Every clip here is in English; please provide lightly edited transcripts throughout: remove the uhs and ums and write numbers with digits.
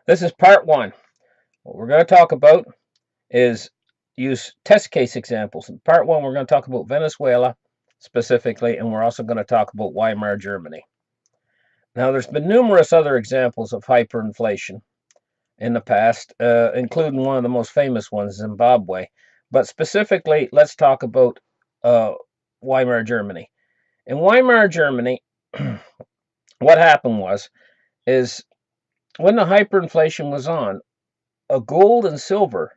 This is part one. What we're going to talk about is use test case examples. In part one, we're going to talk about Venezuela specifically, and we're also going to talk about Weimar Germany. Now, there's been numerous other examples of hyperinflation in the past, including one of the most famous ones, Zimbabwe. But specifically, let's talk about Weimar Germany. In Weimar Germany, what happened is when the hyperinflation was on, gold and silver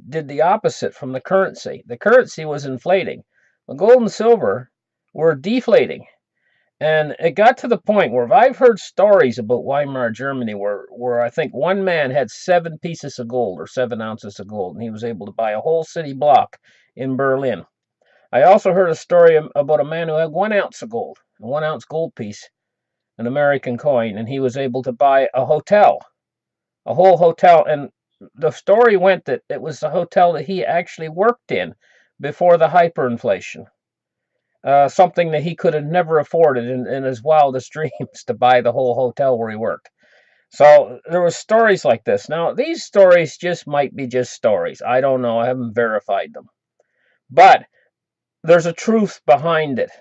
did the opposite from the currency. The currency was inflating. The gold and silver were deflating. And it got to the point where I've heard stories about Weimar Germany where I think one man had 7 pieces of gold or 7 ounces of gold, and he was able to buy a whole city block in Berlin. I also heard a story about a man who had 1 ounce of gold, a 1 ounce gold piece, an American coin, and he was able to buy a hotel, a whole hotel. And the story went that it was the hotel that he actually worked in before the hyperinflation. Something that he could have never afforded in his wildest dreams, to buy the whole hotel where he worked. So there were stories like this. Now, these stories just might be just stories. I don't know. I haven't verified them. But there's a truth behind it.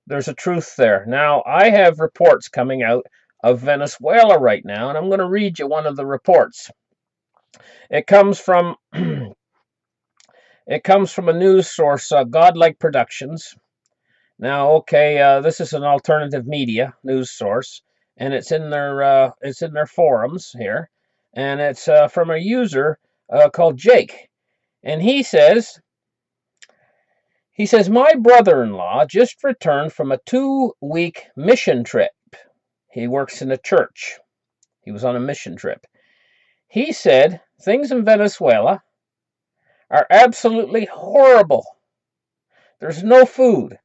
There's a truth there. Now, I have reports coming out of Venezuela right now, and I'm going to read you one of the reports. It comes from a news source, Godlike Productions. Now, okay, this is an alternative media news source, and it's in their forums here, and it's from a user called Jake, and he says, my brother-in-law just returned from a 2-week mission trip. He works in a church. He was on a mission trip. He said things in Venezuela are absolutely horrible. There's no food.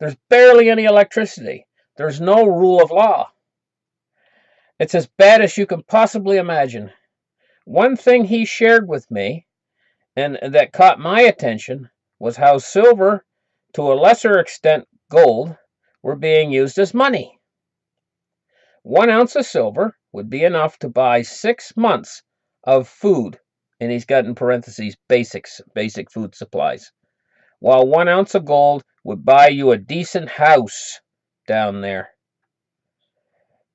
There's barely any electricity. There's no rule of law. It's as bad as you can possibly imagine. One thing he shared with me, and that caught my attention, was how silver, to a lesser extent gold, were being used as money. 1 ounce of silver would be enough to buy 6 months of food, and he's got in parentheses basic food supplies, while 1 ounce of gold would buy you a decent house down there.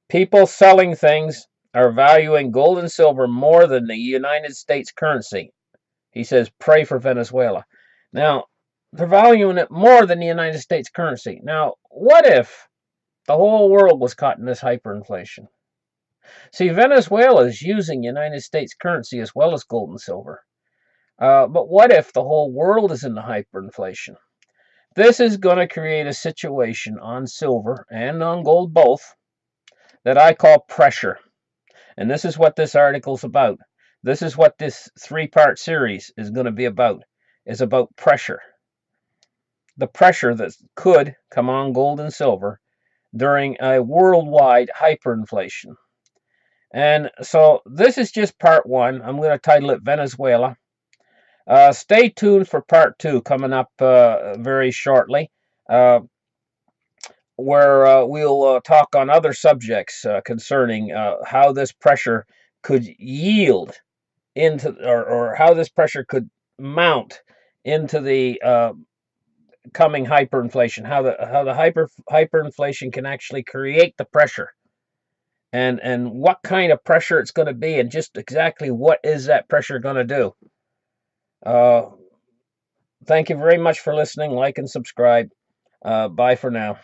People selling things are valuing gold and silver more than the United States currency. He says, pray for Venezuela. Now, they're valuing it more than the United States currency. Now, what if the whole world was caught in this hyperinflation? See, Venezuela is using United States currency as well as gold and silver. But what if the whole world is in the hyperinflation? This is going to create a situation on silver and on gold both that I call pressure. And this is what this article's about. This is what this 3-part series is going to be about. Is about pressure. The pressure that could come on gold and silver during a worldwide hyperinflation. And so this is just part one. I'm going to title it Venezuela. Stay tuned for part 2 coming up very shortly, where we'll talk on other subjects concerning how this pressure could yield into, or how this pressure could mount into the coming hyperinflation, how the hyperinflation can actually create the pressure, and what kind of pressure it's going to be, and just exactly what is that pressure going to do. Thank you very much for listening. Like and subscribe. Bye for now.